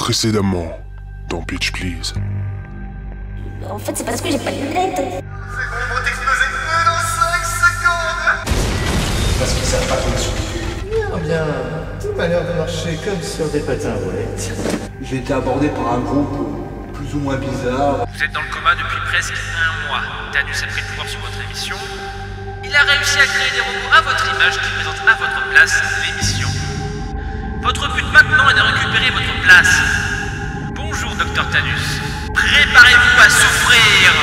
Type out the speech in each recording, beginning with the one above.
Précédemment, dans Pitch Please. En fait, c'est parce que j'ai pas de lunettes. C'est bon, ils vont exploser de feu dans 5 secondes. Parce qu'ils savent pas qu'on a survécu. Bien, tout m'a l'air de marcher comme sur des patins à roulettes. J'ai été abordé par un groupe plus ou moins bizarre. Vous êtes dans le coma depuis presque un mois. Thanos a pris le pouvoir sur votre émission. Il a réussi à créer des robots à votre image qui présentent à votre place l'émission. Votre but maintenant est de récupérer votre place. Bonjour, Dr Thanos. Préparez-vous à souffrir.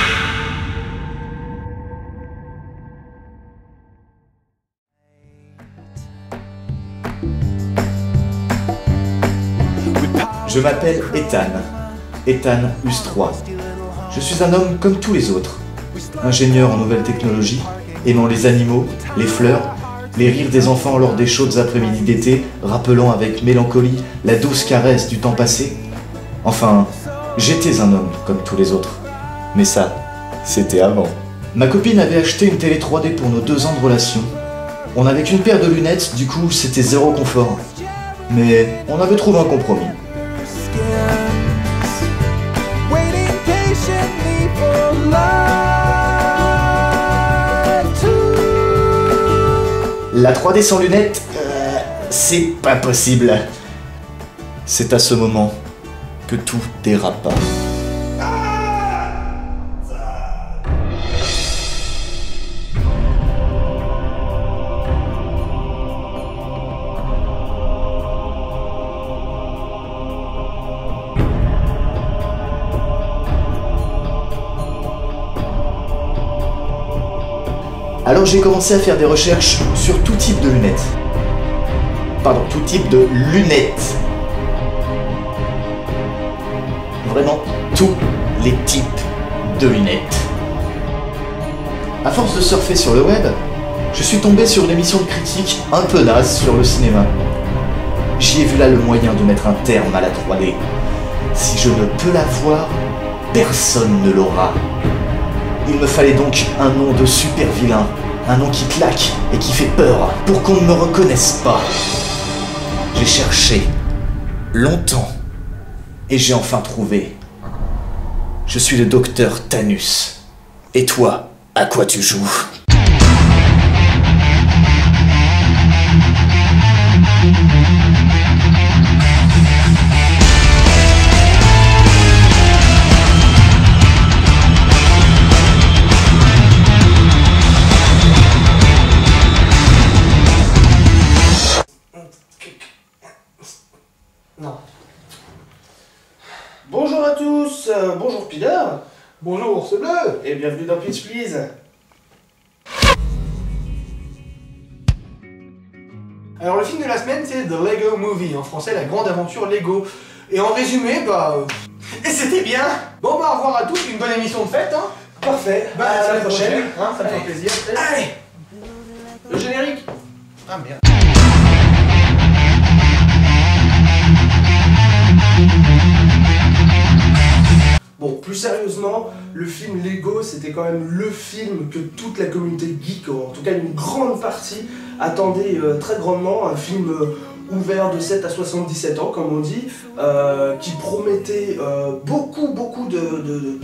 Je m'appelle Ethan Ustroy. Je suis un homme comme tous les autres, ingénieur en nouvelles technologies, aimant les animaux, les fleurs, les rires des enfants lors des chaudes après-midi d'été, rappelant avec mélancolie la douce caresse du temps passé. Enfin, j'étais un homme comme tous les autres. Mais ça, c'était avant. Ma copine avait acheté une télé 3D pour nos 2 ans de relation. On n'avait qu'une paire de lunettes, du coup c'était zéro confort. Mais on avait trouvé un compromis. La 3D sans lunettes, c'est pas possible. C'est à ce moment que tout dérapa. Alors j'ai commencé à faire des recherches sur tout type de lunettes. Pardon, tout type de lunettes. Vraiment tous les types de lunettes. À force de surfer sur le web, je suis tombé sur une émission de critique un peu naze sur le cinéma. J'y ai vu là le moyen de mettre un terme à la 3D. Si je ne peux la voir, personne ne l'aura. Il me fallait donc un nom de super vilain, un nom qui claque et qui fait peur, pour qu'on ne me reconnaisse pas. J'ai cherché longtemps et j'ai enfin trouvé. Je suis le docteur Thanos. Et toi, à quoi tu joues ? Non. Bonjour à tous, bonjour Pilar. Bonjour Ours Bleu, et bienvenue dans Pitch Please. Alors le film de la semaine c'est The Lego Movie, en français La Grande Aventure Lego. Et en résumé, et c'était bien. Bon au revoir à tous, une bonne émission de fête, hein. Parfait, à la prochaine, hein, ça me fait plaisir. Allez. Le générique. Ah merde. Bon, plus sérieusement, le film Lego, c'était quand même le film que toute la communauté geek, en tout cas une grande partie, attendait très grandement. Un film ouvert de 7 à 77 ans, comme on dit, qui promettait beaucoup de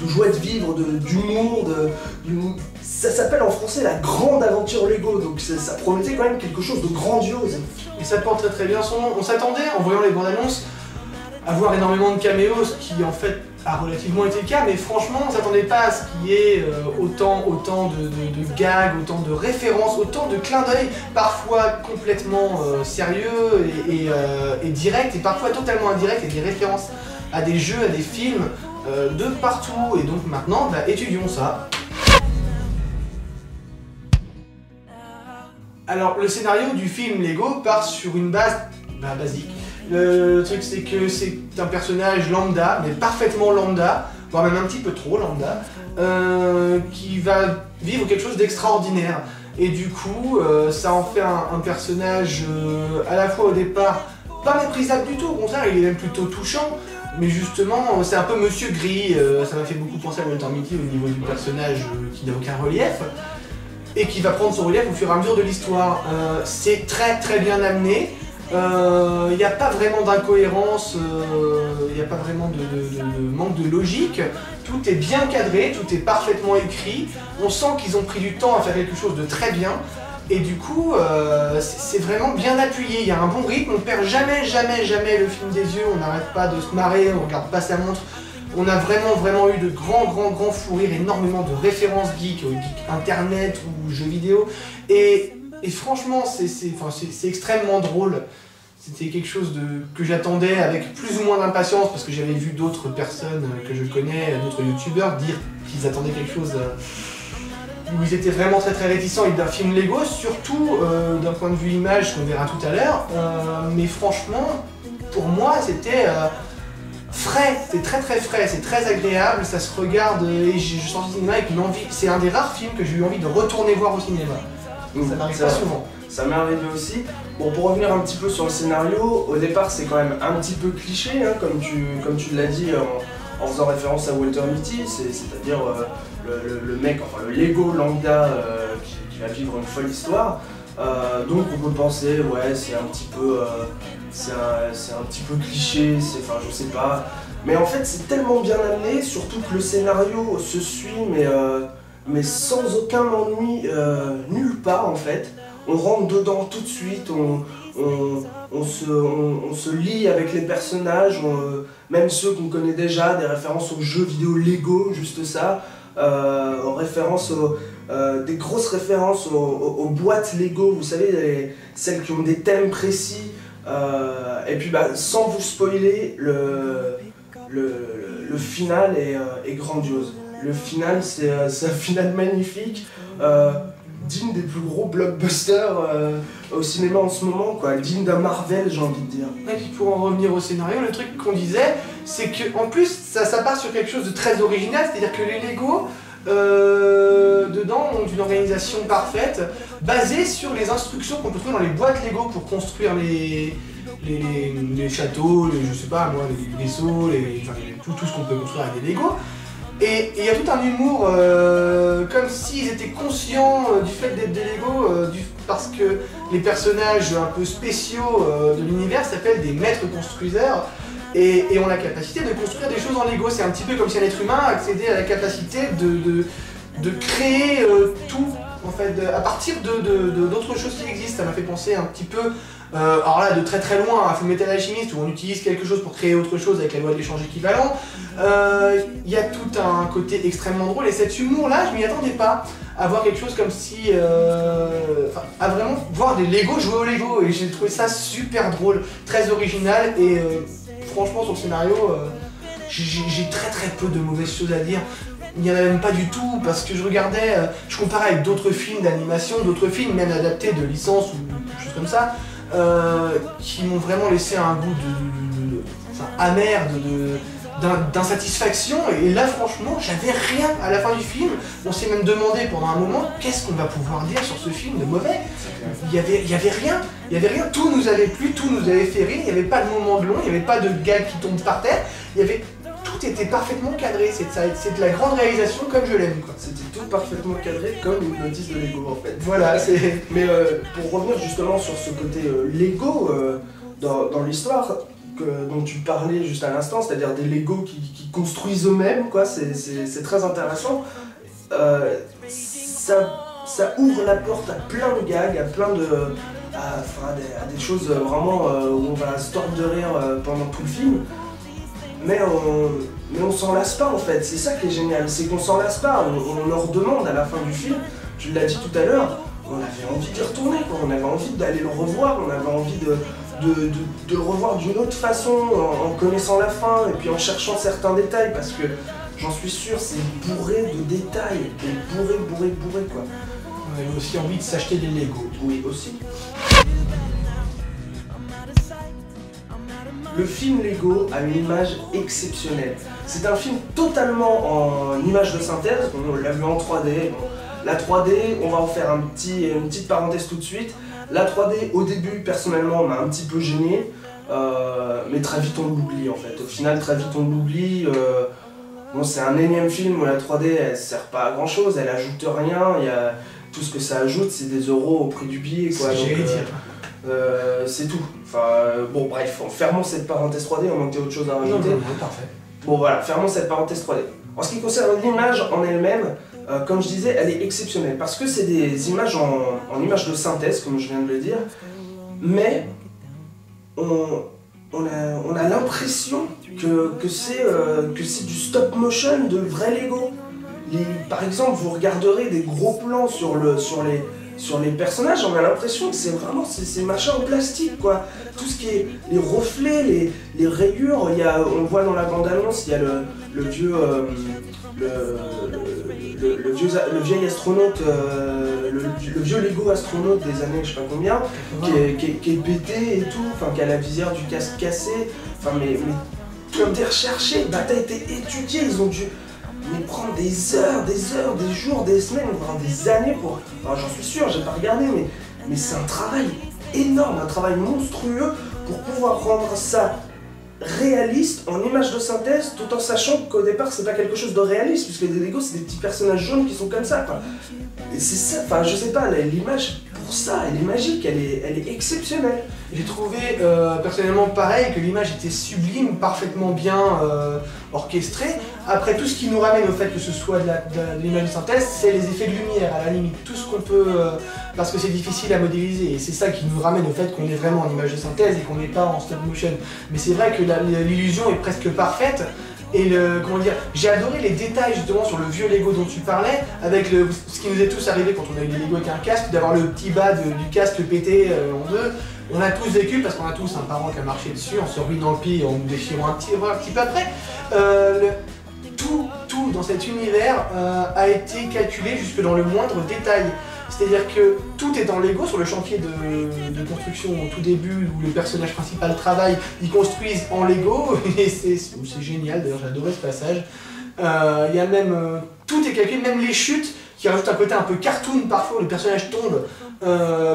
joie de vivre, d'humour, ça s'appelle en français La Grande Aventure Lego, donc ça promettait quand même quelque chose de grandiose. Et ça porte très bien son nom. On s'attendait, en voyant les bandes annonces, à voir énormément de caméos, ce qui en fait a relativement été le cas, mais franchement on s'attendait pas à ce qu'il y ait autant de gags, autant de références, autant de clins d'œil, parfois complètement sérieux et directs, et parfois totalement indirects, et des références à des jeux, à des films de partout, et donc maintenant étudions ça. Alors le scénario du film Lego part sur une base basique. Le truc c'est que c'est un personnage lambda, mais parfaitement lambda, voire même un petit peu trop lambda, qui va vivre quelque chose d'extraordinaire. Et du coup, ça en fait un personnage à la fois au départ pas méprisable du tout, au contraire il est même plutôt touchant, mais justement c'est un peu Monsieur Gris, ça m'a fait beaucoup penser à Walter Mitty au niveau du personnage qui n'a aucun relief, et qui va prendre son relief au fur et à mesure de l'histoire. C'est très bien amené. Il n'y a pas vraiment d'incohérence, il n'y a pas vraiment de manque de logique. Tout est bien cadré, tout est parfaitement écrit. On sent qu'ils ont pris du temps à faire quelque chose de très bien. Et du coup, c'est vraiment bien appuyé. Il y a un bon rythme, on perd jamais le film des yeux. On n'arrête pas de se marrer, on regarde pas sa montre. On a vraiment eu de grands fous rires, énormément de références geeks, internet ou jeux vidéo. Et franchement, c'est extrêmement drôle. C'était quelque chose que j'attendais avec plus ou moins d'impatience parce que j'avais vu d'autres personnes que je connais, d'autres youtubeurs dire qu'ils attendaient quelque chose où ils étaient vraiment très réticents d'un film Lego, surtout d'un point de vue image qu'on verra tout à l'heure. Mais franchement, pour moi, c'était frais, c'est très frais, c'est très agréable, ça se regarde et je sors du cinéma avec une envie. C'est un des rares films que j'ai eu envie de retourner voir au cinéma. Ça n'arrive pas souvent. Ça m'est arrivé aussi. Bon, pour revenir un petit peu sur le scénario, au départ c'est quand même un petit peu cliché, hein, comme tu l'as dit en faisant référence à Walter Mitty, c'est-à-dire le mec, enfin le Lego lambda qui va vivre une folle histoire. Donc on peut penser, ouais, c'est un petit peu cliché, enfin je sais pas. Mais en fait c'est tellement bien amené, surtout que le scénario se suit, mais sans aucun ennui nulle part en fait. On rentre dedans tout de suite, on se lie avec les personnages, même ceux qu'on connaît déjà, des références aux jeux vidéo Lego, juste ça, des grosses références aux boîtes Lego, vous savez, celles qui ont des thèmes précis, et puis sans vous spoiler, le final est grandiose. Le final, c'est un final magnifique. Digne des plus gros blockbusters au cinéma en ce moment, quoi. Digne d'un Marvel, j'ai envie de dire. Et puis pour en revenir au scénario, le truc qu'on disait, c'est qu'en plus, ça part sur quelque chose de très original, c'est-à-dire que les Lego, dedans, ont une organisation parfaite, basée sur les instructions qu'on peut trouver dans les boîtes Lego pour construire les châteaux, je sais pas moi, les vaisseaux, tout ce qu'on peut construire avec des Lego. Et il y a tout un humour, comme s'ils étaient conscients du fait d'être des Lego, parce que les personnages un peu spéciaux de l'univers s'appellent des maîtres construiseurs et ont la capacité de construire des choses en Lego. C'est un petit peu comme si un être humain accédait à la capacité de créer tout, en fait, à partir d'autres choses qui existent. Ça m'a fait penser un petit peu, alors là de très loin, à Fullmetal Alchemist où on utilise quelque chose pour créer autre chose avec la loi de l'échange équivalent. Il y a tout un côté extrêmement drôle et cet humour là, je m'y attendais pas à voir quelque chose comme si, à vraiment voir des Lego jouer au Lego, et j'ai trouvé ça super drôle, très original et franchement sur le scénario, j'ai très peu de mauvaises choses à dire. Il n'y en a même pas du tout, parce que je regardais, je comparais avec d'autres films d'animation, d'autres films même adaptés de licence ou quelque chose comme ça, qui m'ont vraiment laissé un goût amer, d'insatisfaction, et là franchement j'avais rien à la fin du film. On s'est même demandé pendant un moment qu'est-ce qu'on va pouvoir dire sur ce film de mauvais. Il y avait rien, tout nous avait plu, tout nous avait fait rire, il n'y avait pas de moment de long, il n'y avait pas de gag qui tombe par terre, tout était parfaitement cadré, c'est de la grande réalisation comme je l'aime, quoi. C'était tout parfaitement cadré comme une notice de Lego en fait. Voilà, c'est... Mais pour revenir justement sur ce côté Lego dans l'histoire dont tu parlais juste à l'instant, c'est-à-dire des Lego qui construisent eux-mêmes, quoi, c'est très intéressant. Ça ouvre la porte à plein de gags, à plein à des choses vraiment où on va se tordre de rire pendant tout le film. Mais on s'en lasse pas en fait, c'est ça qui est génial, c'est qu'on s'en lasse pas, on leur demande à la fin du film, tu l'as dit tout à l'heure, on avait envie d'y retourner, quoi. On avait envie d'aller le revoir, on avait envie de le revoir d'une autre façon, en connaissant la fin et puis en cherchant certains détails, parce que j'en suis sûr, c'est bourré de détails, et bourré quoi. On avait aussi envie de s'acheter des Lego. Oui, aussi. Le film Lego a une image exceptionnelle. C'est un film totalement en image de synthèse, on l'a vu en 3D. Bon, la 3D, on va en faire une petite parenthèse tout de suite. La 3D, au début, personnellement, m'a un petit peu gêné, mais très vite on l'oublie en fait. Au final, très vite on l'oublie. Bon, c'est un énième film où la 3D, elle sert pas à grand chose, elle ajoute rien. Tout ce que ça ajoute, c'est des euros au prix du billet, quoi. C'est tout. Enfin, bon, bref, fermons cette parenthèse 3D, on manquait autre chose à Non, rajouter. non, parfait. Bon, voilà, fermons cette parenthèse 3D. En ce qui concerne l'image en elle-même, comme je disais, elle est exceptionnelle parce que c'est des images en images de synthèse, comme je viens de le dire, mais on a l'impression que c'est du stop motion de vrai Lego. Par exemple, vous regarderez des gros plans sur les personnages, on a l'impression que c'est vraiment ces machins en plastique, quoi. Tout ce qui est les reflets, les rayures, on le voit dans la bande-annonce, il y a le vieil astronaute, le vieux Lego astronaute des années je sais pas combien, qui est pété et tout, enfin qui a la visière du casque cassé, enfin mais tout est recherché, le bataille a été étudié, ils ont dû prendre des heures, des jours, des semaines, voire des années pour... Alors j'en suis sûr, j'ai pas regardé, mais c'est un travail énorme, un travail monstrueux pour pouvoir rendre ça réaliste en image de synthèse, tout en sachant qu'au départ c'est pas quelque chose de réaliste, puisque des Lego c'est des petits personnages jaunes qui sont comme ça, quoi. Et c'est ça, enfin je sais pas, l'image pour ça, elle est magique, elle est exceptionnelle. J'ai trouvé personnellement pareil, que l'image était sublime, parfaitement bien orchestrée. Après, tout ce qui nous ramène au fait que ce soit de l'image de synthèse, c'est les effets de lumière, à la limite. Tout ce qu'on peut... parce que c'est difficile à modéliser, et c'est ça qui nous ramène au fait qu'on est vraiment en image de synthèse et qu'on n'est pas en stop motion. Mais c'est vrai que l'illusion est presque parfaite. Et comment dire, j'ai adoré les détails justement sur le vieux Lego dont tu parlais, avec ce qui nous est tous arrivé quand on a eu des Lego avec un casque, d'avoir le petit bas du casque pété en deux. On a tous vécu parce qu'on a tous un parent qui a marché dessus en se ruinant le pied, en nous déchirant un petit peu après. Tout dans cet univers a été calculé jusque dans le moindre détail. C'est-à-dire que tout est dans Lego sur le chantier de construction au tout début où le personnage principal travaille, ils construisent en Lego et c'est génial, d'ailleurs j'adorais ce passage. Il y a même, tout est calculé, même les chutes qui rajoutent un côté un peu cartoon parfois où le personnage tombe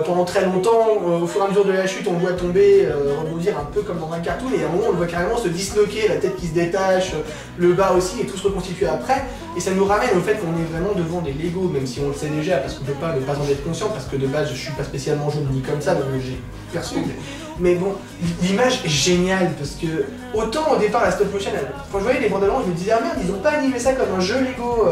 pendant très longtemps, au fur et à mesure de la chute on le voit tomber, rebondir un peu comme dans un cartoon et à un moment on le voit carrément se disloquer, la tête qui se détache, le bas aussi et tout se reconstituer après et ça nous ramène au fait qu'on est vraiment devant des Lego même si on le sait déjà parce qu'on peut pas ne pas en être conscient parce que de base je suis pas spécialement jaune ni comme ça donc j'ai perçu mais bon l'image est géniale parce que autant au départ la stop motion quand je voyais les bandes annonces je me disais ah merde ils ont pas animé ça comme un jeu Lego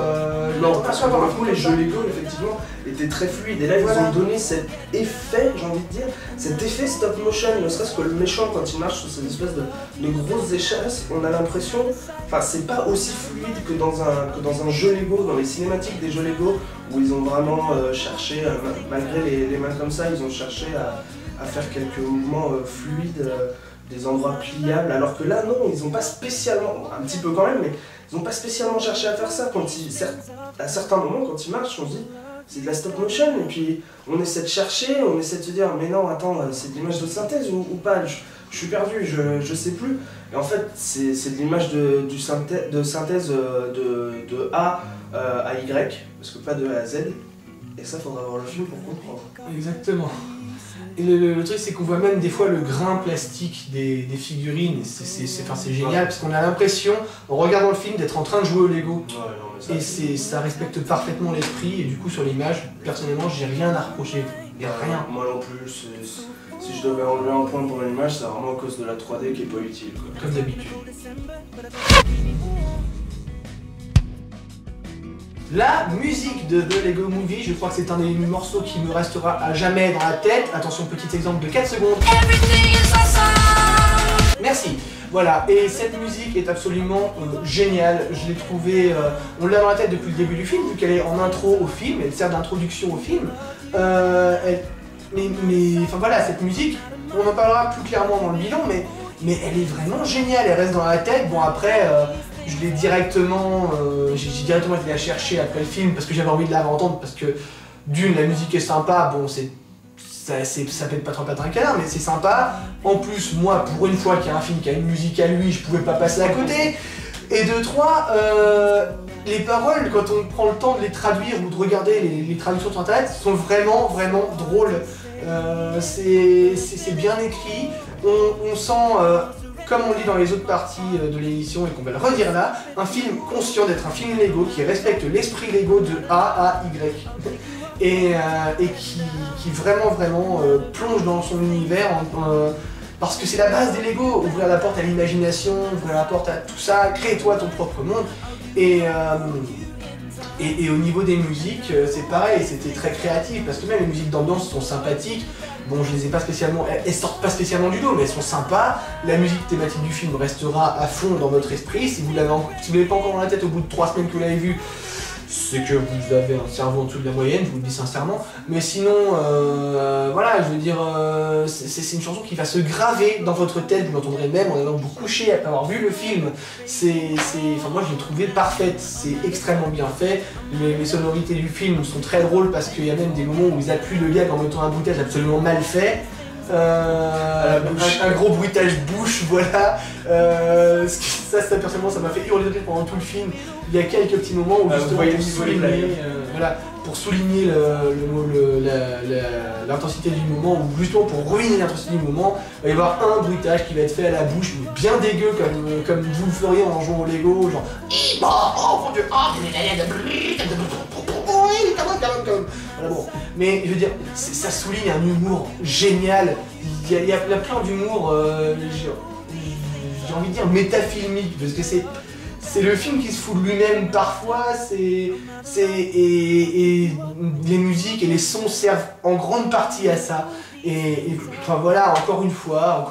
non parce que pour le coup les jeux Lego effectivement étaient très fluides et là ils ont donné cet effet, j'ai envie de dire, cet effet stop motion, ne serait-ce que le méchant quand il marche sur cette espèce de grosses échasses, on a l'impression, enfin c'est pas aussi fluide que dans un jeu Lego, dans les cinématiques des jeux Lego, où ils ont vraiment cherché, malgré les mains comme ça, ils ont cherché à faire quelques mouvements fluides, des endroits pliables, alors que là non, ils ont pas spécialement, un petit peu quand même, mais ils ont pas spécialement cherché à faire ça, à certains moments quand ils marchent, on se dit c'est de la stop motion et puis on essaie de chercher, on essaie de se dire mais non attends c'est de l'image de synthèse ou pas, je suis perdu, je sais plus. Et en fait c'est de l'image de synthèse de A à Y, parce que pas de A à Z, et ça faudra voir le film pour comprendre. Exactement. Et le truc c'est qu'on voit même des fois le grain plastique des figurines, c'est génial parce qu'on a l'impression en regardant le film d'être en train de jouer au Lego. Ouais, et ça respecte parfaitement l'esprit et du coup sur l'image, personnellement j'ai rien à reprocher, il n'y a rien. Moi non plus, si je devais enlever un point pour l'image, c'est vraiment à cause de la 3D qui est pas utile, quoi. Comme d'habitude. La musique de The Lego Movie, je crois que c'est un des morceaux qui me restera à jamais dans la tête. Attention, petit exemple de 4 secondes. Merci. Voilà, et cette musique est absolument géniale. Je l'ai trouvée, on l'a dans la tête depuis le début du film, vu qu'elle est en intro au film, elle sert d'introduction au film. Enfin voilà, cette musique, on en parlera plus clairement dans le bilan, mais elle est vraiment géniale, elle reste dans la tête. Bon après, je l'ai directement, j'ai directement été la chercher après le film parce que j'avais envie de la entendre parce que d'une, la musique est sympa, bon ça pète pas trop patin un canard, mais c'est sympa. En plus, moi, pour une fois qu'il y a un film qui a une musique à lui, je pouvais pas passer à côté. Et de 3, les paroles, quand on prend le temps de les traduire ou de regarder les traductions sur internet, sont vraiment, vraiment drôles. C'est bien écrit, on sent, comme on dit dans les autres parties de l'émission et qu'on va le redire là, un film conscient d'être un film Lego qui respecte l'esprit Lego de A à Y. Et qui qui vraiment plonge dans son univers parce que c'est la base des Lego, ouvrir la porte à l'imagination, ouvrir la porte à tout ça, crée-toi ton propre monde. Et au niveau des musiques, c'est pareil, c'était très créatif, parce que même les musiques d'ambiance sont sympathiques. Bon, je les ai pas spécialement, elles sortent pas spécialement du lot, mais elles sont sympas. La musique thématique du film restera à fond dans votre esprit. Si vous l'avez pas encore dans la tête au bout de 3 semaines que vous l'avez vu, c'est que vous avez un cerveau en dessous de la moyenne, je vous le dis sincèrement. Mais sinon, voilà, je veux dire, c'est une chanson qui va se graver dans votre tête, vous l'entendrez même en allant vous coucher après avoir vu le film. Enfin, moi je l'ai trouvé parfaite, c'est extrêmement bien fait. Les sonorités du film sont très drôles parce qu'il y a même des moments où ils appuient le gag en mettant un bruitage absolument mal fait. Un gros bruitage bouche, voilà. Ça personnellement, ça m'a fait hurler de rire pendant tout le film. Il y a quelques petits moments où justement pour souligner l'intensité du moment, ou justement pour ruiner l'intensité du moment, il va y avoir un bruitage qui va être fait à la bouche, mais bien dégueu comme vous le feriez en jouant au Lego, genre oh mon dieu, voilà, bon. Mais je veux dire, ça souligne un humour génial. Il y a plein d'humour, j'ai envie de dire métafilmique, parce que c'est le film qui se fout de lui-même parfois, et les musiques et les sons servent en grande partie à ça. Enfin voilà, encore une fois,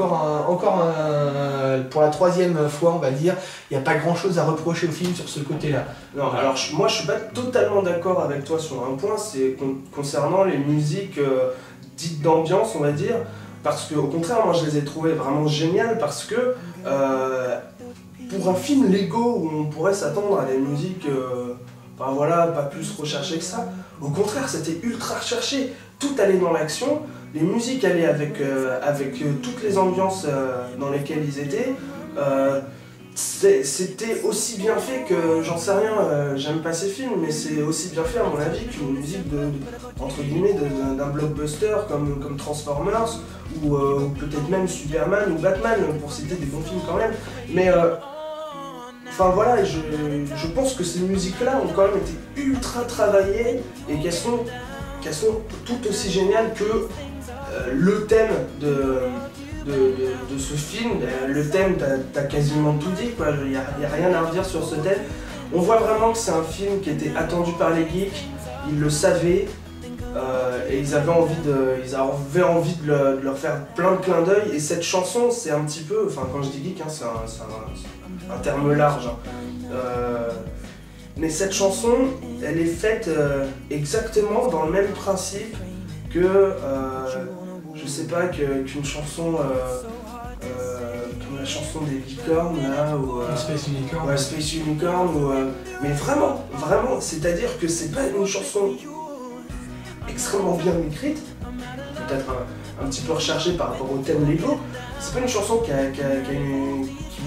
pour la 3e fois on va dire, il n'y a pas grand chose à reprocher au film sur ce côté-là. Non, alors moi je suis pas totalement d'accord avec toi sur un point, c'est concernant les musiques dites d'ambiance on va dire, parce qu'au contraire moi je les ai trouvées vraiment géniales parce que pour un film Lego où on pourrait s'attendre à des musiques enfin voilà, pas plus recherchées que ça, au contraire c'était ultra recherché, tout allait dans l'action. Les musiques allaient avec toutes les ambiances dans lesquelles ils étaient. C'était aussi bien fait que, j'en sais rien, j'aime pas ces films, mais c'est aussi bien fait à mon avis qu'une musique entre guillemets d'un blockbuster comme Transformers ou peut-être même Superman ou Batman, pour citer des bons films quand même. Mais enfin voilà, je pense que ces musiques-là ont quand même été ultra travaillées et qu'elles sont tout aussi géniales que le thème de ce film. Le thème, t'as quasiment tout dit, quoi. Il n'y a rien à redire sur ce thème. On voit vraiment que c'est un film qui était attendu par les geeks, ils le savaient, et ils avaient envie de leur faire plein de clins d'œil. Et cette chanson, c'est un petit peu, enfin quand je dis geek, hein, c'est un terme large. Mais cette chanson, elle est faite exactement dans le même principe que, je sais pas, qu'une chanson, comme la chanson des licornes là, ou Space Unicorn. Ouais, Space Unicorn, mais vraiment, c'est-à-dire que c'est pas une chanson extrêmement bien écrite, peut-être un petit peu recherchée par rapport au thème Lego. C'est pas une chanson qui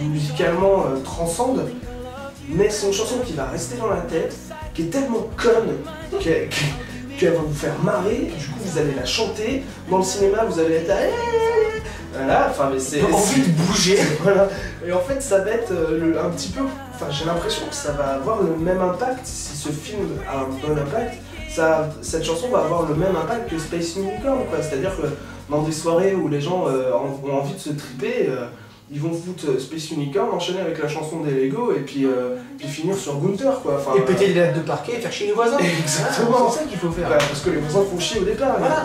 musicalement transcende. Mais c'est une chanson qui va rester dans la tête, qui est tellement conne qu'elle va vous faire marrer, du coup vous allez la chanter, dans le cinéma vous allez être là, voilà, enfin mais c'est... envie de bouger. Voilà, et en fait ça va être un petit peu, enfin j'ai l'impression que ça va avoir le même impact, si ce film a un bon impact, cette chanson va avoir le même impact que Space Unicorn, quoi, c'est-à-dire que dans des soirées où les gens ont envie de se triper, ils vont foutre Space Unicorn, enchaîner avec la chanson des Lego et puis finir sur Gunther, quoi. Enfin, et péter des dates de parquet et faire chier les voisins. Exactement. C'est ça qu'il faut faire. Ouais, parce que les voisins font chier au départ. Voilà,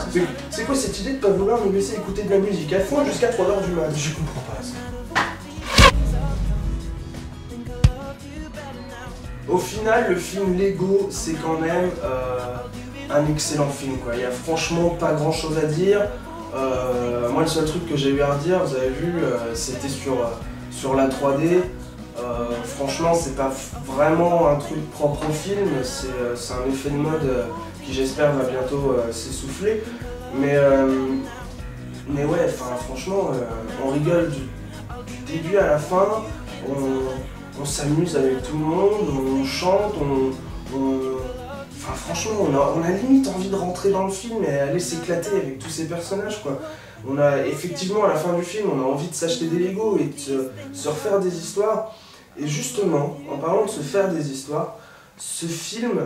c'est quoi cette idée de pas vouloir nous laisser écouter de la musique à fond jusqu'à 3h du mat? Je comprends pas ça. Au final, le film Lego, c'est quand même un excellent film, quoi. Il y a franchement pas grand chose à dire. Moi le seul truc que j'ai eu à redire, vous avez vu, c'était sur la 3D. Franchement c'est pas vraiment un truc propre au film, c'est un effet de mode qui j'espère va bientôt s'essouffler. Mais ouais, franchement on rigole du début à la fin, on s'amuse avec tout le monde, on chante, Enfin, franchement, on a limite envie de rentrer dans le film et aller s'éclater avec tous ces personnages, quoi. On a effectivement, à la fin du film, on a envie de s'acheter des Lego et de se refaire des histoires. Et justement, en parlant de se faire des histoires, ce film,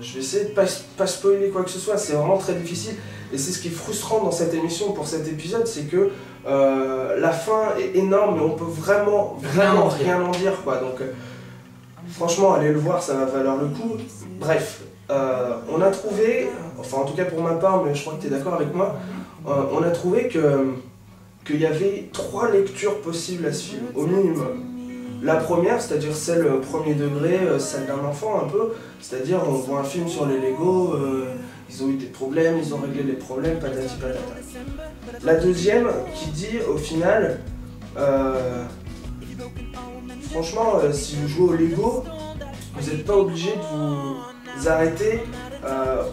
je vais essayer de pas spoiler quoi que ce soit, c'est vraiment très difficile. Et c'est ce qui est frustrant dans cette émission pour cet épisode, c'est que la fin est énorme, mais on peut vraiment rien en dire, quoi. Donc franchement, allez le voir, ça va valoir le coup. Bref, on a trouvé, enfin en tout cas pour ma part, mais je crois que tu es d'accord avec moi, on a trouvé qu'il y avait 3 lectures possibles à ce film, au minimum. La première, c'est-à-dire celle premier degré, celle d'un enfant un peu, c'est-à-dire on voit un film sur les Lego, ils ont eu des problèmes, ils ont réglé les problèmes, patati patata. La deuxième qui dit au final, franchement, si vous jouez au Lego, vous n'êtes pas obligé de vous arrêter à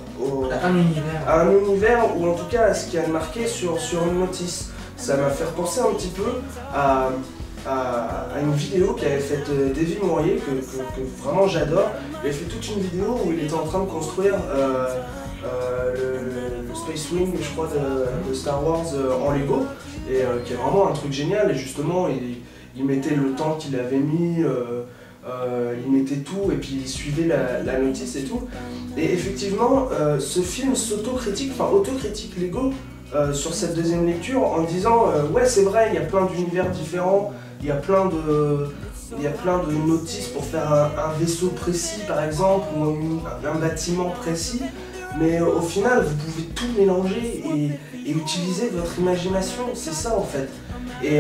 un univers ou en tout cas à ce qui a marqué sur une notice. Ça m'a fait repenser un petit peu à une vidéo qu'avait faite Davy Mourier, que vraiment j'adore. Il a fait toute une vidéo où il était en train de construire le Space Wing, je crois, de Star Wars en Lego, et qui est vraiment un truc génial. Et justement, il mettait le temps qu'il avait mis, il mettait tout, et puis il suivait la notice et tout. Et effectivement, ce film s'autocritique, enfin autocritique Lego sur cette deuxième lecture en disant ouais, c'est vrai, il y a plein d'univers différents, il y a plein de notices pour faire un vaisseau précis par exemple, ou un bâtiment précis, mais au final vous pouvez tout mélanger et utiliser votre imagination, c'est ça en fait. Et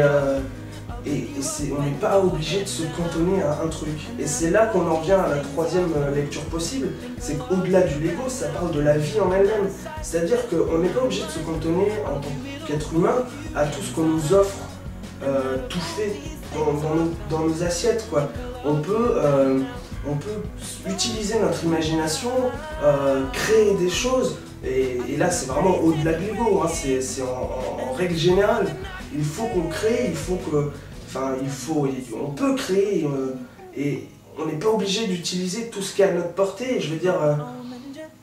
on n'est pas obligé de se cantonner à un truc. Et c'est là qu'on en vient à la troisième lecture possible, c'est qu'au-delà du Lego, ça parle de la vie en elle-même. C'est-à-dire qu'on n'est pas obligé de se cantonner en tant qu'être humain à tout ce qu'on nous offre tout fait dans nos assiettes, quoi. On peut utiliser notre imagination, créer des choses, et là c'est vraiment au-delà de Lego, hein, c'est en règle générale. Il faut qu'on crée, il faut que... Enfin, on peut créer et on n'est pas obligé d'utiliser tout ce qui est à notre portée. Je veux dire,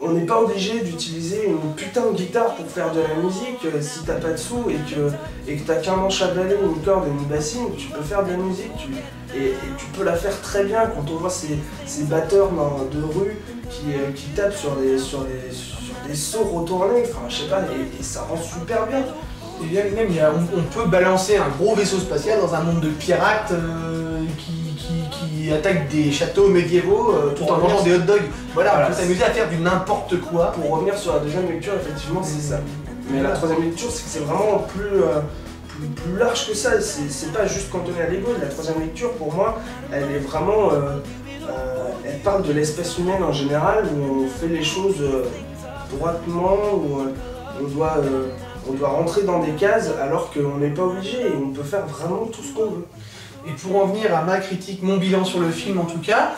on n'est pas obligé d'utiliser une putain de guitare pour faire de la musique si t'as pas de sous et que t'as qu'un manche à balai, une corde et une bassine. Tu peux faire de la musique et tu peux la faire très bien quand on voit ces batteurs de rue qui tapent sur des sauts retournés. Enfin, je sais pas, et ça rend super bien. Et même, on peut balancer un gros vaisseau spatial dans un monde de pirates qui attaquent des châteaux médiévaux tout en mangeant des hot dogs. Voilà, on peut s'amuser à faire du n'importe quoi. Pour revenir sur la deuxième lecture, effectivement, c'est ça. Mais la troisième lecture, c'est que c'est vraiment plus large que ça. C'est pas juste cantonné à Lego. La troisième lecture, pour moi, elle est vraiment... elle parle de l'espèce humaine en général, où on fait les choses droitement, où on doit rentrer dans des cases alors qu'on n'est pas obligé et on peut faire vraiment tout ce qu'on veut. Et pour en venir à ma critique, mon bilan sur le film en tout cas,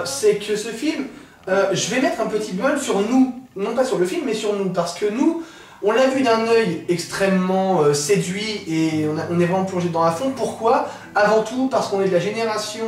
c'est que ce film, je vais mettre un petit bémol sur nous, non pas sur le film mais sur nous, parce que nous, on l'a vu d'un œil extrêmement séduit et on est vraiment plongé dans à fond. Pourquoi? Avant tout parce qu'on est de la génération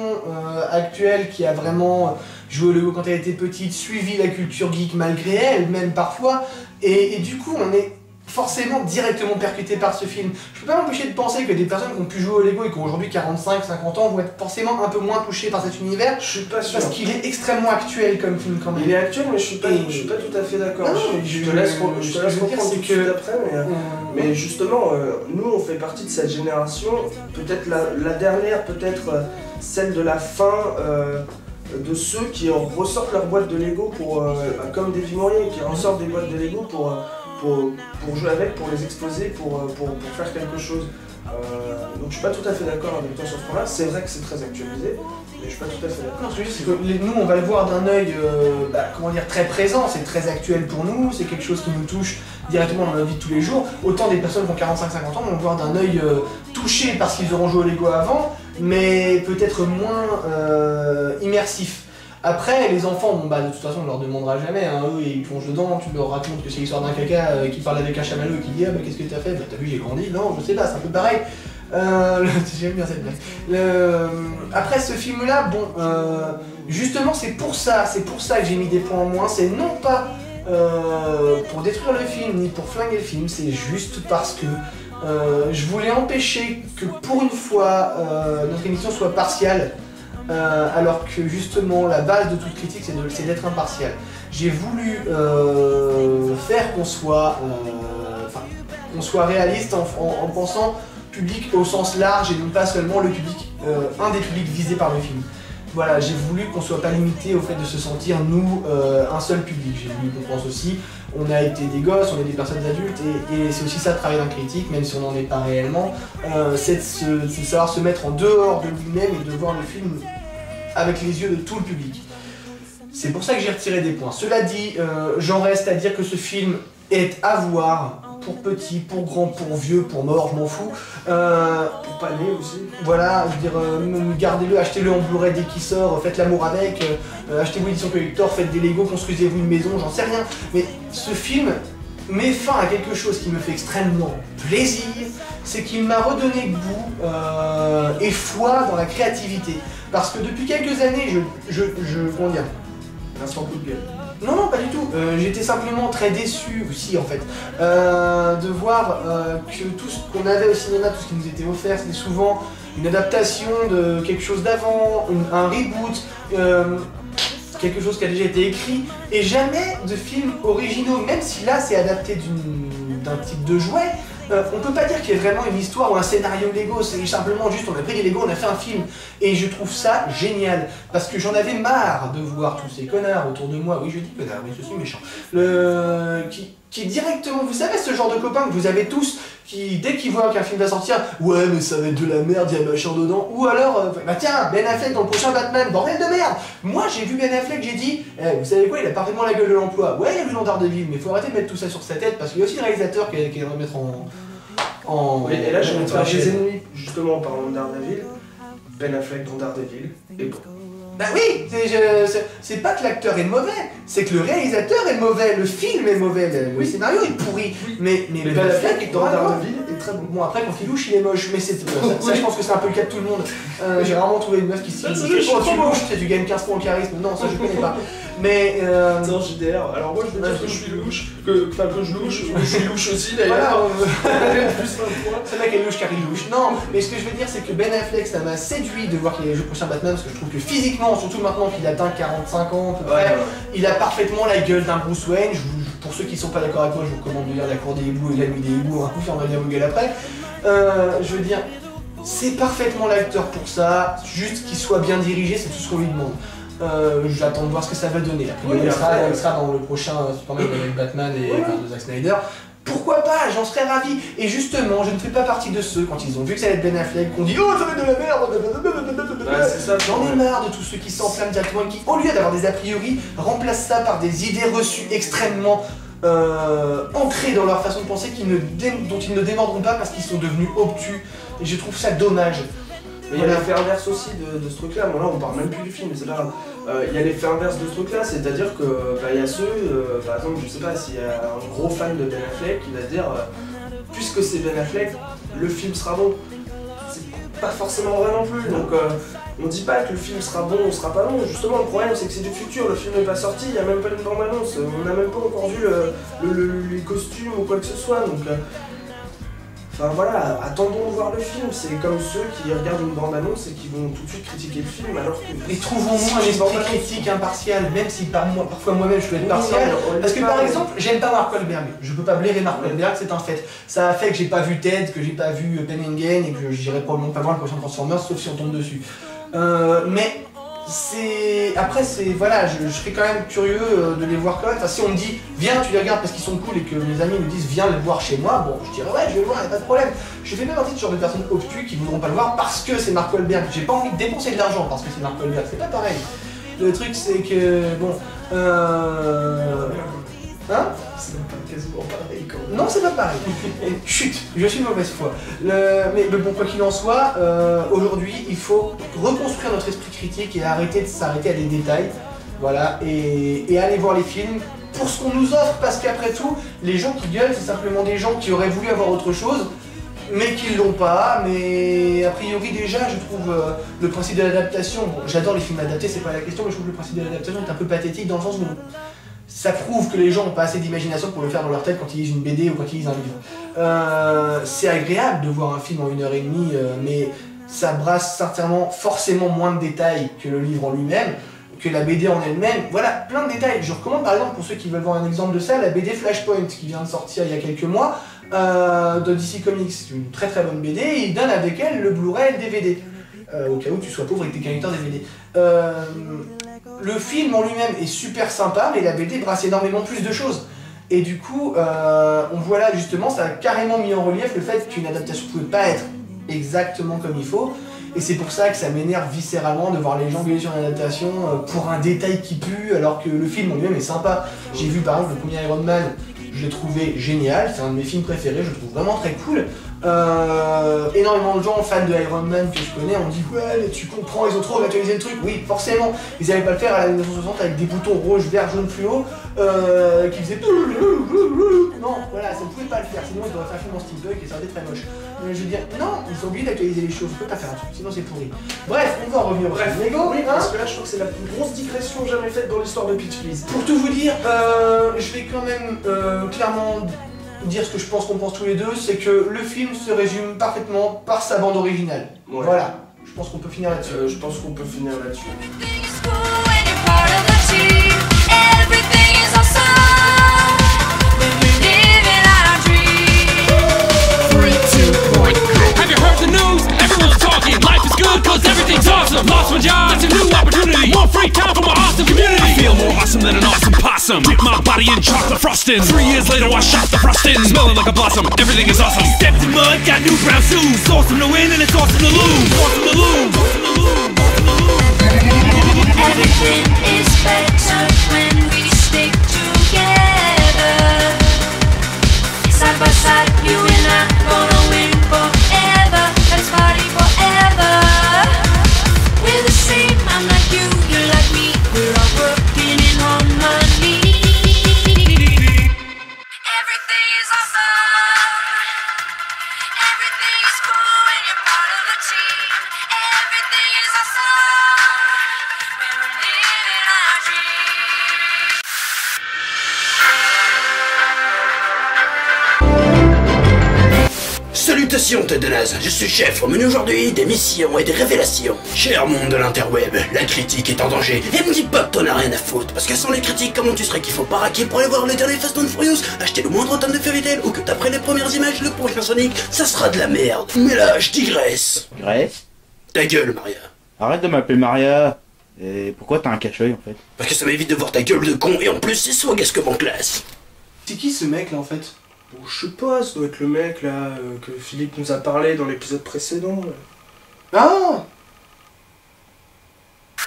actuelle qui a vraiment joué au Lego quand elle était petite, suivi la culture geek malgré elle, même parfois, et du coup on est forcément directement percuté par ce film. Je peux pas m'empêcher de penser que des personnes qui ont pu jouer au Lego et qui ont aujourd'hui 45-50 ans vont être forcément un peu moins touchées par cet univers. Je suis pas sûr. Parce qu'il est extrêmement actuel comme film quand même. Il est actuel, mais je suis pas tout à fait d'accord. Je te laisse reprendre tout de suite après, mais justement, nous on fait partie de cette génération, peut-être la dernière, peut-être celle de la fin de ceux qui ressortent leur boîte de Lego comme des Mourier, qui ressortent des boîtes de Lego pour jouer avec, pour les exposer, pour faire quelque chose. Donc je suis pas tout à fait d'accord avec toi sur ce point-là. C'est vrai que c'est très actualisé, mais je suis pas tout à fait d'accord. Non, ce que je dis, c'est que nous on va le voir d'un œil comment dire, très présent, c'est très actuel pour nous, c'est quelque chose qui nous touche directement dans notre vie de tous les jours. Autant des personnes qui ont 45-50 ans vont le voir d'un œil touché parce qu'ils auront joué au Lego avant, mais peut-être moins immersif. Après, les enfants, bon, de toute façon, on leur demandera jamais, hein, eux ils plongent dedans, tu leur racontes que c'est l'histoire d'un caca qui parle avec un chamallow et qui dit ah qu'est-ce que t'as fait? T'as vu, j'ai grandi? Non, je sais pas, c'est un peu pareil. J'aime bien cette blague. Après ce film-là, bon, justement c'est pour ça que j'ai mis des points en moins, c'est non pas pour détruire le film, ni pour flinguer le film, c'est juste parce que je voulais empêcher que pour une fois notre émission soit partiale. alors que justement la base de toute critique c'est d'être impartial. J'ai voulu faire qu'on soit réaliste en pensant public au sens large et non pas seulement le public, un des publics visés par le film. Voilà, j'ai voulu qu'on soit pas limité au fait de se sentir, nous, un seul public. J'ai voulu qu'on pense aussi, on a été des gosses, on est des personnes adultes, et c'est aussi ça le travail d'un critique, même si on n'en est pas réellement, c'est de savoir se mettre en dehors de lui-même et de voir le film avec les yeux de tout le public. C'est pour ça que j'ai retiré des points. Cela dit, j'en reste à dire que ce film est à voir, pour petit, pour grand, pour vieux, pour mort, je m'en fous. Pour paner aussi. Voilà, je veux dire, gardez-le, achetez-le en Blu-ray dès qu'il sort, faites l'amour avec, achetez-vous l'édition collector, faites des Lego, construisez-vous une maison, j'en sais rien. Mais ce film met fin à quelque chose qui me fait extrêmement plaisir, c'est qu'il m'a redonné goût et foi dans la créativité. Parce que depuis quelques années, comment dire, Instant coup de gueule. non, pas du tout. J'étais simplement très déçu aussi en fait de voir que tout ce qu'on avait au cinéma, tout ce qui nous était offert, c'était souvent une adaptation de quelque chose d'avant, un reboot, quelque chose qui a déjà été écrit, et jamais de films originaux, même si là c'est adapté d'un type de jouet. On peut pas dire qu'il y ait vraiment une histoire ou un scénario Lego, c'est simplement juste on a pris des Lego, on a fait un film. Et je trouve ça génial, parce que j'en avais marre de voir tous ces connards autour de moi, oui je dis connards, mais je suis méchant, qui directement, vous savez ce genre de copains que vous avez tous, qui dès qu'ils voient qu'un film va sortir, ouais mais ça va être de la merde, il y a machin dedans, ou alors, bah tiens, Ben Affleck dans le prochain Batman, bordel de merde. Moi j'ai vu Ben Affleck, j'ai dit, vous savez quoi, il a parfaitement la gueule de l'emploi, ouais il y a eu dans Daredevil, mais faut arrêter de mettre tout ça sur sa tête, parce qu'il y a aussi le réalisateur qui va mettre en... Oui, et là je vais te faire des ennemis, justement en parlant de Daredevil, Ben Affleck dans Daredevil, et bon. Bah oui, c'est pas que l'acteur est mauvais, c'est que le réalisateur est mauvais, le film est mauvais, le scénario est pourri, mais Ben Affleck dans Daredevil est très bon. Bon après quand il louche il est moche, mais c'est ça je pense que c'est un peu le cas de tout le monde. J'ai rarement trouvé une meuf qui se dit oh tu louches, tu gagnes 15 points en charisme, non ça je connais pas. Mais c'est en JDR, alors moi je veux dire que je suis louche, que je louche, je suis louche aussi d'ailleurs. C'est mec est louche car il louche. Non, mais ce que je veux dire c'est que Ben Affleck ça m'a séduit de voir qu'il allait jouer le prochain Batman, parce que je trouve que physiquement, surtout maintenant qu'il atteint 45 ans à peu près, il a parfaitement la gueule d'un Bruce Wayne. Pour ceux qui sont pas d'accord avec moi, je vous recommande de lire La Cour des hiboux et La Nuit des hiboux, un coup on va dire vos gueules après. Je veux dire, c'est parfaitement l'acteur pour ça, juste qu'il soit bien dirigé, c'est tout ce qu'on lui demande. J'attends de voir ce que ça va donner. Il sera dans le prochain Superman avec Batman et de Zack Snyder. Pourquoi pas, j'en serais ravi. Et justement, je ne fais pas partie de ceux, quand ils ont vu que ça allait être Ben Affleck, qu'on dit oh ça va être de la merde. J'en ai marre de tous ceux qui s'enflamment directement et qui, au lieu d'avoir des a priori, remplacent ça par des idées reçues extrêmement ancrées dans leur façon de penser dont ils ne démordront pas parce qu'ils sont devenus obtus. Et je trouve ça dommage. Mais il y a l'effet inverse aussi de ce truc-là. Bon, là, on parle même plus du film, mais c'est pas grave. Il y a l'effet inverse de ce truc-là, c'est-à-dire que il y a ceux, par exemple, je sais pas, s'il y a un gros fan de Ben Affleck qui va se dire puisque c'est Ben Affleck, le film sera bon. C'est pas forcément vrai non plus. Donc, on dit pas que le film sera bon ou sera pas bon. Justement, le problème, c'est que c'est du futur. Le film n'est pas sorti, il n'y a même pas de bande-annonce. On n'a même pas encore vu les costumes ou quoi que ce soit. Donc, enfin voilà, attendons de voir le film, c'est comme ceux qui regardent une bande-annonce et qui vont tout de suite critiquer le film alors que... Et trouvons-nous un esprit critique impartial, même si parfois moi-même je peux être partial. Parce que par exemple, j'aime pas Mark Wahlberg, je peux pas blairer Mark Wahlberg, c'est un fait. Ça a fait que j'ai pas vu Ted, que j'ai pas vu Pain and Gain et que j'irai probablement pas voir le prochain Transformers sauf si on tombe dessus. Mais... Après, voilà, je serais quand même curieux de les voir quand même. Enfin, si on me dit viens, tu les regardes parce qu'ils sont cool et que mes amis me disent viens les voir chez moi, bon, je dirais ouais, je vais le voir, y a pas de problème. Je fais pas partie de ce genre de personnes obtus qui voudront pas le voir parce que c'est Mark Wahlberg. J'ai pas envie de dépenser de l'argent parce que c'est Mark Wahlberg, c'est pas pareil. Le truc, c'est que bon, hein? C'est même pas quasiment pareil quand même. Non, c'est pas pareil. Chut, je suis de mauvaise foi. Mais bon, quoi qu'il en soit, aujourd'hui, il faut reconstruire notre esprit critique et arrêter de s'arrêter à des détails. Voilà, et aller voir les films pour ce qu'on nous offre, parce qu'après tout, les gens qui gueulent, c'est simplement des gens qui auraient voulu avoir autre chose, mais qui l'ont pas. Mais a priori, déjà, je trouve le principe de l'adaptation. Bon, j'adore les films adaptés, c'est pas la question, mais je trouve que le principe de l'adaptation est un peu pathétique dans le sens où ça prouve que les gens n'ont pas assez d'imagination pour le faire dans leur tête quand ils lisent une BD ou quand ils lisent un livre. C'est agréable de voir un film en 1h30, mais ça brasse sincèrement forcément moins de détails que le livre en lui-même, que la BD en elle-même. Voilà, plein de détails. Je recommande par exemple, pour ceux qui veulent voir un exemple de ça, la BD Flashpoint qui vient de sortir il y a quelques mois de DC Comics. C'est une très très bonne BD et il donne avec elle le Blu-ray et le DVD. Au cas où tu sois pauvre et que t'es qu'un lecteur DVD. Le film en lui-même est super sympa, mais la BD brasse énormément plus de choses. Et du coup, on voit là justement, ça a carrément mis en relief le fait qu'une adaptation ne pouvait pas être exactement comme il faut. Et c'est pour ça que ça m'énerve viscéralement de voir les gens gueuler sur une adaptation pour un détail qui pue, alors que le film en lui-même est sympa. J'ai vu par exemple le premier Iron Man, je l'ai trouvé génial, c'est un de mes films préférés, je le trouve vraiment très cool. Énormément de gens fans de Iron Man que je connais ont dit ouais mais tu comprends, ils ont trop actualisé le truc. Oui forcément, ils n'allaient pas le faire à la 1960 avec des boutons rouge, vert, jaune fluo qui faisaient non voilà, ça ne pouvait pas le faire, sinon ils auraient fait un film en steampunk et ça aurait été très moche. Mais je veux dire, non, ils ont oublié d'actualiser les choses, on peut pas faire un truc, sinon c'est pourri. Bref, on va en revenir au Lego, oui, parce que là je trouve que c'est la plus grosse digression jamais faite dans l'histoire de Pitch Please. Pour tout vous dire, je vais quand même clairement dire ce que je pense qu'on pense tous les deux, c'est que le film se résume parfaitement par sa bande originale. Ouais. Voilà, je pense qu'on peut finir là-dessus. Je pense qu'on peut finir là-dessus. Cause everything's awesome. Lost my job, it's a new opportunity. More free time for my awesome community. I feel more awesome than an awesome possum. Dip my body in chocolate frosting. 3 years later I shot the frosting. Smelling like a blossom, everything is awesome. Stepped in mud, got new brown shoes. Awesome to win and it's awesome to lose. Awesome to lose. Awesome to lose. Everything is better when we stick together. Side by side, you and I gonna win forever. Let's party forever. We're the same, I'm like you, you're like me. We're all working in harmony. Everything is awesome. Everything is cool when you're part of the team. Everything is awesome when we're living our dreams. Salutations tête de naze, je suis chef, au menu aujourd'hui des missions et des révélations. Cher monde de l'interweb, la critique est en danger, et me dis pas que t'en as rien à foutre, parce que sans les critiques, comment tu serais qu'il faut paraquer pour aller voir le dernier Fast and Furious, acheter le moindre tome de Fairy Tail, ou que t'apprennes les premières images, le prochain Sonic, ça sera de la merde. Mais là, je digresse. Grèce? Ta gueule, Maria. Arrête de m'appeler Maria. Et pourquoi t'as un cache-œil en fait? Parce que ça m'évite de voir ta gueule de con, et en plus c'est swag en classe. C'est qui ce mec là en fait? Bon, je sais pas, ça doit être le mec là que Philippe nous a parlé dans l'épisode précédent. Ah! Bon,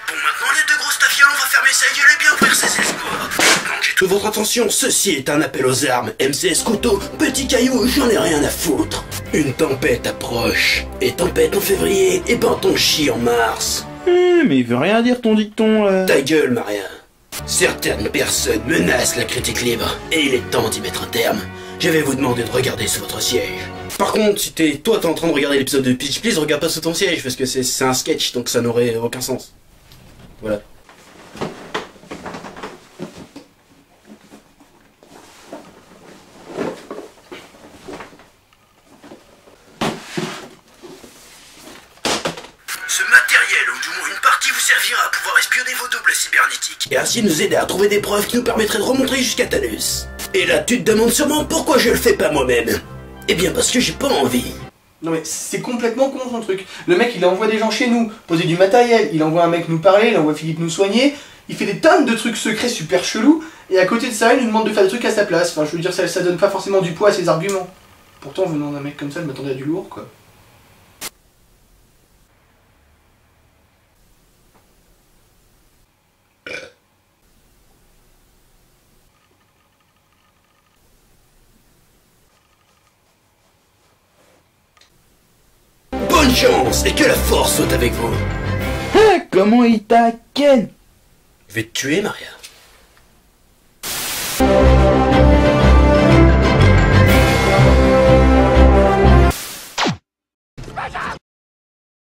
maintenant les deux grosses tafioles, on va fermer sa gueule et bien ouvrir ses escouades. Quand j'ai toute votre attention, ceci est un appel aux armes. MCS couteau, petit caillou, j'en ai rien à foutre. Une tempête approche. Et tempête en février, et ben ton chie en mars. Mais il veut rien dire ton dicton là. Ta gueule, Maria. Certaines personnes menacent la critique libre, et il est temps d'y mettre un terme. Je vais vous demander de regarder sous votre siège. Par contre, si toi t'es en train de regarder l'épisode de Pitch Please, regarde pas sous ton siège, parce que c'est un sketch, donc ça n'aurait aucun sens. Voilà. Ce matériel, ou du moins une partie, vous servira à pouvoir espionner vos doubles cybernétiques, et ainsi nous aider à trouver des preuves qui nous permettraient de remonter jusqu'à Thanos. Et là, tu te demandes sûrement pourquoi je le fais pas moi-même. Eh bien, parce que j'ai pas envie. Non mais c'est complètement con son truc. Le mec il envoie des gens chez nous, poser du matériel, il envoie un mec nous parler, il envoie Philippe nous soigner, il fait des tonnes de trucs secrets super chelous, et à côté de ça il nous demande de faire des trucs à sa place. Enfin je veux dire ça donne pas forcément du poids à ses arguments. Pourtant venant d'un mec comme ça je m'attendais à du lourd quoi. Bonne chance et que la force soit avec vous. Comment il t'a ken? Je vais te tuer, Maria.